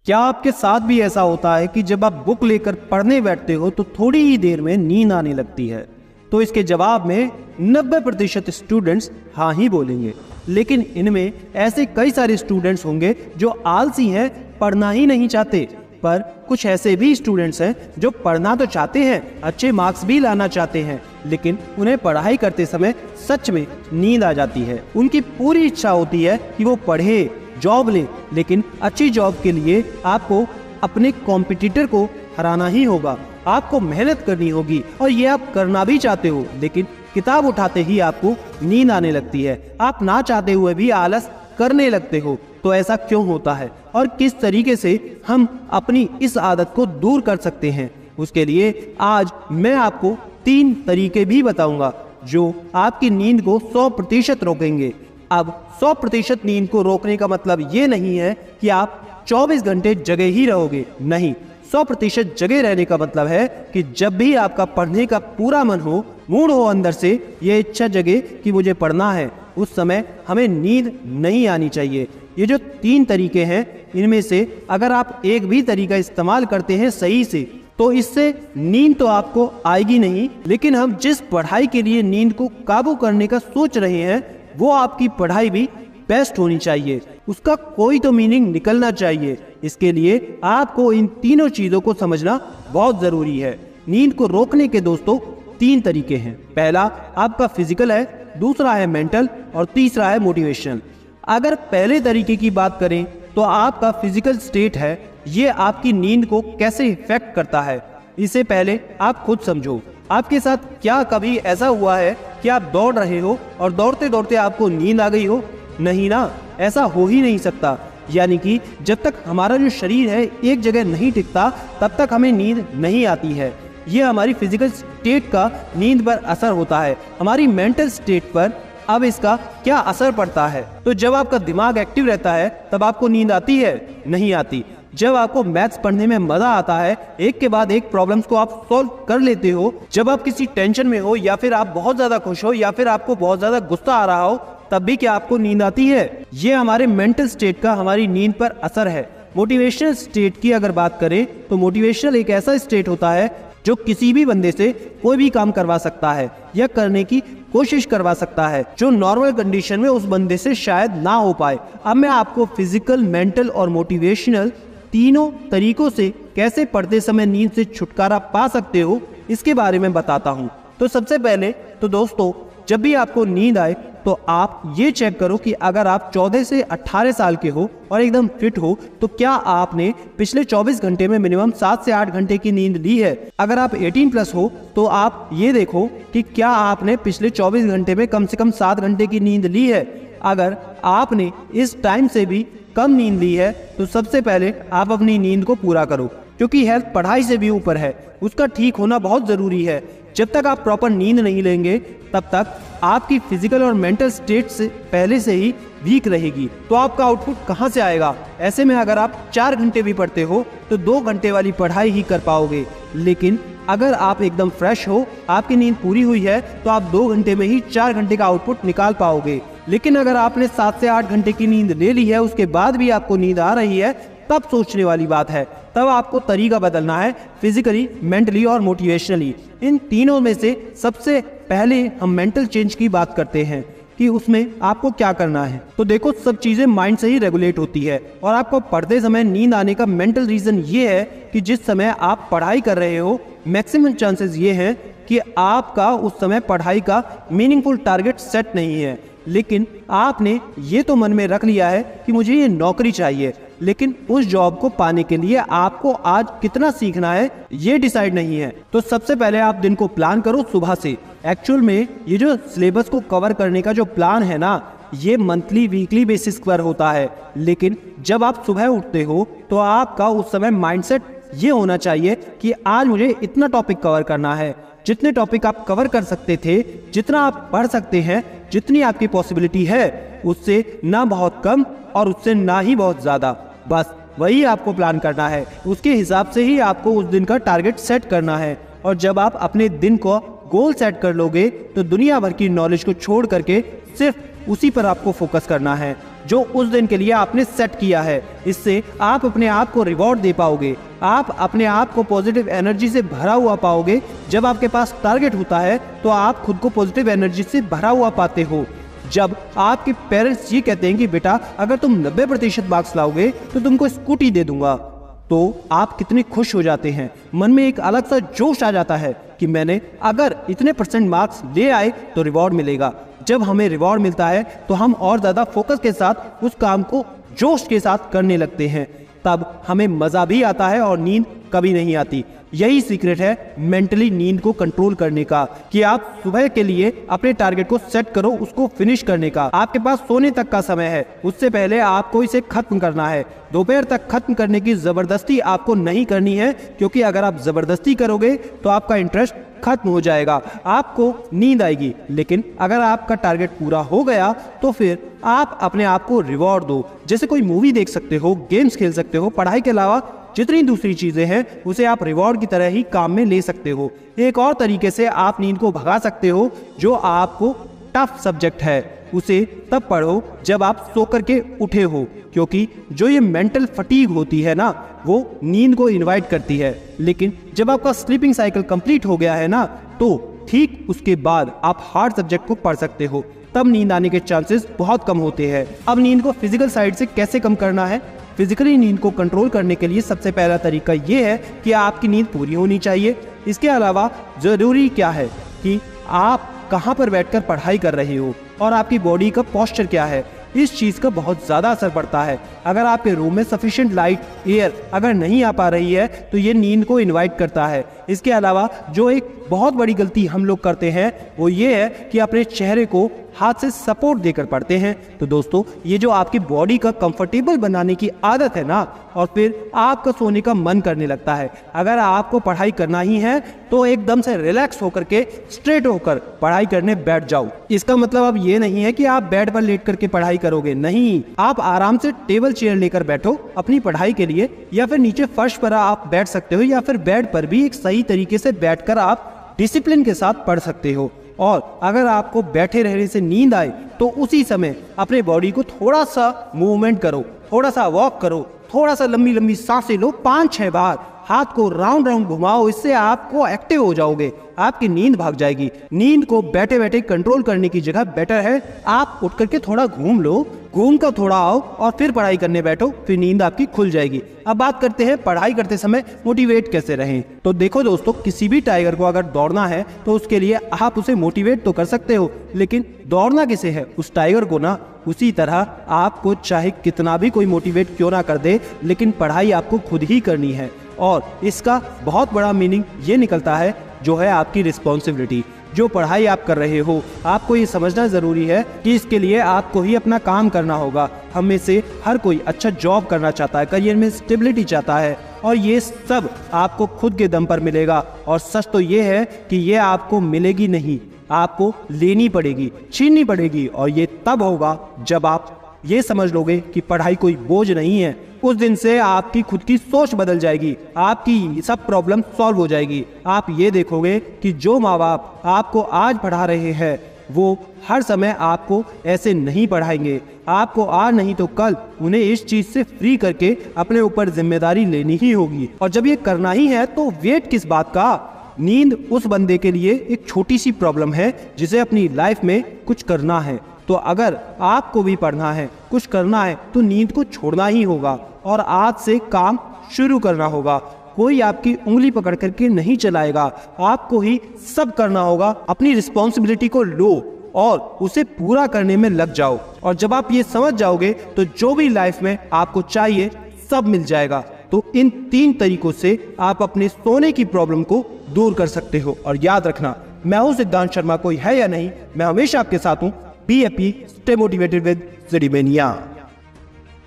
क्या आपके साथ भी ऐसा होता है कि जब आप बुक लेकर पढ़ने बैठते हो तो थोड़ी ही देर में नींद आने लगती है? तो इसके जवाब में 90% स्टूडेंट्स हाँ ही बोलेंगे, लेकिन इनमें ऐसे कई सारे स्टूडेंट्स होंगे जो आलसी हैं, पढ़ना ही नहीं चाहते। पर कुछ ऐसे भी स्टूडेंट्स हैं जो पढ़ना तो चाहते हैं, अच्छे मार्क्स भी लाना चाहते हैं, लेकिन उन्हें पढ़ाई करते समय सच में नींद आ जाती है। उनकी पूरी इच्छा होती है कि वो पढ़े, जॉब ले, लेकिन अच्छी जॉब के लिए आपको अपने कॉम्पिटिटर को हराना ही होगा, आपको मेहनत करनी होगी और ये आप करना भी चाहते हो, लेकिन किताब उठाते ही आपको नींद आने लगती है। आप ना चाहते हुए भी आलस करने लगते हो। तो ऐसा क्यों होता है और किस तरीके से हम अपनी इस आदत को दूर कर सकते हैं, उसके लिए आज मैं आपको 3 तरीके भी बताऊंगा जो आपकी नींद को 100% रोकेंगे। अब 100% नींद को रोकने का मतलब ये नहीं है कि आप 24 घंटे जगे ही रहोगे, नहीं। 100% जगे रहने का मतलब है कि जब भी आपका पढ़ने का पूरा मन हो, मूड हो, अंदर से ये इच्छा जगे कि मुझे पढ़ना है, उस समय हमें नींद नहीं आनी चाहिए। ये जो 3 तरीके हैं, इनमें से अगर आप एक भी तरीका इस्तेमाल करते हैं सही से, तो इससे नींद तो आपको आएगी नहीं, लेकिन हम जिस पढ़ाई के लिए नींद को काबू करने का सोच रहे हैं, वो आपकी पढ़ाई भी बेस्ट होनी चाहिए, उसका कोई तो मीनिंग निकलना चाहिए। इसके लिए आपको इन तीनों चीजों को समझना बहुत जरूरी है। नींद को रोकने के दोस्तों 3 तरीके हैं। पहला आपका फिजिकल है, दूसरा है मेंटल और तीसरा है मोटिवेशनल। अगर पहले तरीके की बात करें तो आपका फिजिकल स्टेट है, ये आपकी नींद को कैसे इफेक्ट करता है, इससे पहले आप खुद समझो। आपके साथ क्या कभी ऐसा हुआ है कि आप दौड़ रहे हो और दौड़ते दौड़ते आपको नींद आ गई हो? नहीं ना, ऐसा हो ही नहीं सकता। यानी कि जब तक हमारा जो शरीर है एक जगह नहीं टिकता, तब तक हमें नींद नहीं आती है। ये हमारी फिजिकल स्टेट का नींद पर असर होता है। हमारी मेंटल स्टेट पर अब इसका क्या असर पड़ता है? तो जब आपका दिमाग एक्टिव रहता है तब आपको नींद आती है? नहीं आती। जब आपको मैथ्स पढ़ने में मजा आता है, एक के बाद एक प्रॉब्लम्स को आप सॉल्व कर लेते हो, जब आप किसी टेंशन में हो या फिर आप बहुत ज्यादा खुश हो या फिर आपको बहुत ज्यादा गुस्सा आ रहा हो, तब भी क्या आपको नींद आती है? ये हमारे मेंटल स्टेट का हमारी नींद पर असर है। मोटिवेशनल स्टेट की अगर बात करें तो मोटिवेशनल एक ऐसा स्टेट होता है जो किसी भी बंदे से कोई भी काम करवा सकता है या करने की कोशिश करवा सकता है, जो नॉर्मल कंडीशन में उस बंदे से शायद ना हो पाए। अब मैं आपको फिजिकल, मेंटल और मोटिवेशनल तीनों तरीकों से कैसे पढ़ते समय नींद से छुटकारा पा सकते हो, इसके बारे में बताता हूँ। तो सबसे पहले तो दोस्तों, जब भी आपको नींद आए तो आप ये चेक करो कि अगर आप 14 से 18 साल के हो और एकदम फिट हो, तो क्या आपने पिछले 24 घंटे में मिनिमम 7 से 8 घंटे की नींद ली है। अगर आप 18+ हो तो आप ये देखो कि क्या आपने पिछले 24 घंटे में कम से कम 7 घंटे की नींद ली है। अगर आपने इस टाइम से भी कम नींद ली है तो सबसे पहले आप अपनी नींद को पूरा करो, क्योंकि हेल्थ पढ़ाई से भी ऊपर है, उसका ठीक होना बहुत जरूरी है। जब तक आप प्रॉपर नींद नहीं लेंगे तब तक आपकी फिजिकल और मेंटल स्टेट से पहले से ही वीक रहेगी, तो आपका आउटपुट कहाँ से आएगा? ऐसे में अगर आप 4 घंटे भी पढ़ते हो तो 2 घंटे वाली पढ़ाई ही कर पाओगे, लेकिन अगर आप एकदम फ्रेश हो, आपकी नींद पूरी हुई है, तो आप 2 घंटे में ही 4 घंटे का आउटपुट निकाल पाओगे। लेकिन अगर आपने 7 से 8 घंटे की नींद ले ली है, उसके बाद भी आपको नींद आ रही है, तब सोचने वाली बात है। तब आपको तरीका बदलना है, फिजिकली, मेंटली और मोटिवेशनली। इन तीनों में से सबसे पहले हम मेंटल चेंज की बात करते हैं कि उसमें आपको क्या करना है। तो देखो, सब चीजें माइंड से ही रेगुलेट होती है और आपको पढ़ते समय नींद आने का मेंटल रीजन ये है कि जिस समय आप पढ़ाई कर रहे हो, मैक्सिमम चांसेस ये हैं कि आपका उस समय पढ़ाई का मीनिंगफुल टारगेट सेट नहीं है, लेकिन आपने ये तो मन में रख लिया है कि मुझे ये नौकरी चाहिए, लेकिन उस जॉब को पाने के लिए आपको आज कितना सीखना है ये डिसाइड नहीं है। तो सबसे पहले आप दिन को प्लान करो सुबह से। एक्चुअल में ये जो सिलेबस को कवर करने का जो प्लान है ना, ये मंथली, वीकली बेसिस पर होता है, लेकिन जब आप सुबह उठते हो तो आपका उस समय माइंडसेट ये होना चाहिए कि आज मुझे इतना टॉपिक कवर करना है। जितने टॉपिक आप कवर कर सकते थे, जितना आप पढ़ सकते हैं, जितनी आपकी पॉसिबिलिटी है, उससे ना बहुत कम और उससे ना ही बहुत ज्यादा, बस वही आपको प्लान करना है। उसके हिसाब से ही आपको उस दिन का टारगेट सेट करना है। और जब आप अपने दिन को गोल सेट कर लोगे तो दुनिया भर की नॉलेज को छोड़ करके सिर्फ उसी पर आपको फोकस करना है। जो उस दिन के लिए आपने सेट किया है। इससे आप अपने आप को रिवॉर्ड दे पाओगे, आप अपने आप को पॉजिटिव एनर्जी से भरा हुआ पाओगे। जब आपके पास टारगेट होता है तो आप खुद को पॉजिटिव एनर्जी से भरा हुआ पाते हो। जब आपके पेरेंट्स ये कहते हैं कि बेटा अगर तुम 90% मार्क्स लाओगे तो तुमको स्कूटी दे दूंगा, तो आप कितने खुश हो जाते हैं, मन में एक अलग सा जोश आ जाता है कि मैंने अगर इतने % मार्क्स ले आए तो रिवॉर्ड मिलेगा। जब हमें रिवॉर्ड मिलता है तो हम और ज़्यादा फोकस के साथ उस काम को जोश के साथ करने लगते हैं, तब हमें मज़ा भी आता है और नींद कभी नहीं आती। यही सीक्रेट है मेंटली नींद को कंट्रोल करने का, कि आप सुबह के लिए अपने टारगेट को सेट करो, उसको फिनिश करने का। आपके पास सोने तक का समय है, उससे पहले आपको इसे खत्म करना है। दोपहर तक खत्म करने की जबरदस्ती आपको नहीं करनी है, क्योंकि अगर आप जबरदस्ती करोगे तो आपका इंटरेस्ट खत्म हो जाएगा, आपको नींद आएगी। लेकिन अगर आपका टारगेट पूरा हो गया तो फिर आप अपने आप को रिवॉर्ड दो। जैसे कोई मूवी देख सकते हो, गेम्स खेल सकते हो, पढ़ाई के अलावा जितनी दूसरी चीजें हैं उसे आप रिवॉर्ड की तरह ही काम में ले सकते हो। एक और तरीके से आप नींद को भगा सकते हो, जो आपको टफ सब्जेक्ट है उसे तब पढ़ो जब आप सो करके उठे हो, क्योंकि जो ये मेंटल फटीग होती है ना, वो नींद को इनवाइट करती है। लेकिन जब आपका स्लीपिंग साइकिल कंप्लीट हो गया है ना, तो ठीक उसके बाद आप हार्ड सब्जेक्ट को पढ़ सकते हो, तब नींद आने के चांसेस बहुत कम होते हैं। अब नींद को फिजिकल साइड से कैसे कम करना है? फिजिकली नींद को कंट्रोल करने के लिए सबसे पहला तरीका ये है कि आपकी नींद पूरी होनी चाहिए। इसके अलावा जरूरी क्या है कि आप कहाँ पर बैठकर पढ़ाई कर रहे हो और आपकी बॉडी का पोस्चर क्या है, इस चीज़ का बहुत ज़्यादा असर पड़ता है। अगर आपके रूम में सफिशिएंट लाइट, एयर अगर नहीं आ पा रही है तो ये नींद को इनवाइट करता है। इसके अलावा जो एक बहुत बड़ी गलती हम लोग करते हैं वो ये है कि अपने चेहरे को हाथ से सपोर्ट देकर पढ़ते हैं। तो दोस्तों, ये जो आपकी बॉडी का कंफर्टेबल बनाने की आदत है ना, और फिर आपका सोने का मन करने लगता है। अगर आपको पढ़ाई करना ही है तो एकदम से रिलैक्स होकर के स्ट्रेट होकर पढ़ाई करने बैठ जाओ। इसका मतलब अब ये नहीं है कि आप बेड पर लेट करके पढ़ाई करोगे, नहीं, आप आराम से टेबल चेयर लेकर बैठो अपनी पढ़ाई के लिए, या फिर नीचे फर्श पर आप बैठ सकते हो, या फिर बेड पर भी एक सही तरीके से बैठकर आप डिसिप्लिन के साथ पढ़ सकते हो। और अगर आपको बैठे रहने से नींद आए तो उसी समय अपने बॉडी को थोड़ा सा मूवमेंट करो, थोड़ा सा वॉक करो, थोड़ा सा लंबी लंबी सांसें लो 5-6 बार, हाथ को राउंड राउंड घुमाओ। इससे आपको एक्टिव हो जाओगे, आपकी नींद भाग जाएगी। नींद को बैठे बैठे कंट्रोल करने की जगह बेटर है आप उठ करके थोड़ा घूम लो, घूम कर थोड़ा आओ और फिर पढ़ाई करने बैठो, फिर नींद आपकी खुल जाएगी। अब बात करते हैं पढ़ाई करते समय मोटिवेट कैसे रहें। तो देखो दोस्तों, किसी भी टाइगर को अगर दौड़ना है तो उसके लिए आप उसे मोटिवेट तो कर सकते हो, लेकिन दौड़ना किसे है? उस टाइगर को ना। उसी तरह आपको चाहे कितना भी कोई मोटिवेट क्यों ना कर दे, लेकिन पढ़ाई आपको खुद ही करनी है। और इसका बहुत बड़ा मीनिंग ये निकलता है जो है आपकी रिस्पॉन्सिबिलिटी। जो पढ़ाई आप कर रहे हो, आपको ये समझना ज़रूरी है कि इसके लिए आपको ही अपना काम करना होगा। हम में से हर कोई अच्छा जॉब करना चाहता है, करियर में स्टेबिलिटी चाहता है, और ये सब आपको खुद के दम पर मिलेगा। और सच तो ये है कि ये आपको मिलेगी नहीं, आपको लेनी पड़ेगी, छीननी पड़ेगी। और ये तब होगा जब आप ये समझ लोगे कि पढ़ाई कोई बोझ नहीं है। उस दिन से आपकी खुद की सोच बदल जाएगी, आपकी सब प्रॉब्लम सॉल्व हो जाएगी। आप ये देखोगे कि जो माँ बाप आपको आज पढ़ा रहे हैं वो हर समय आपको ऐसे नहीं पढ़ाएंगे। आपको आज नहीं तो कल उन्हें इस चीज से फ्री करके अपने ऊपर जिम्मेदारी लेनी ही होगी। और जब ये करना ही है तो वेट किस बात का? नींद उस बंदे के लिए एक छोटी सी प्रॉब्लम है जिसे अपनी लाइफ में कुछ करना है। तो अगर आपको भी पढ़ना है, कुछ करना है, तो नींद को छोड़ना ही होगा और आज से काम शुरू करना होगा। कोई आपकी उंगली पकड़ करके नहीं चलाएगा, आपको ही सब करना होगा। अपनी रिस्पॉन्सिबिलिटी को लो और उसे पूरा करने में लग जाओ। और जब आप ये समझ जाओगे तो जो भी लाइफ में आपको चाहिए सब मिल जाएगा। तो इन 3 तरीकों से आप अपने सोने की प्रॉब्लम को दूर कर सकते हो। और याद रखना, मैं हूं सिद्धांत शर्मा, कोई है या नहीं, मैं हमेशा आपके साथ हूं। Be happy, stay motivated with Zidi mania.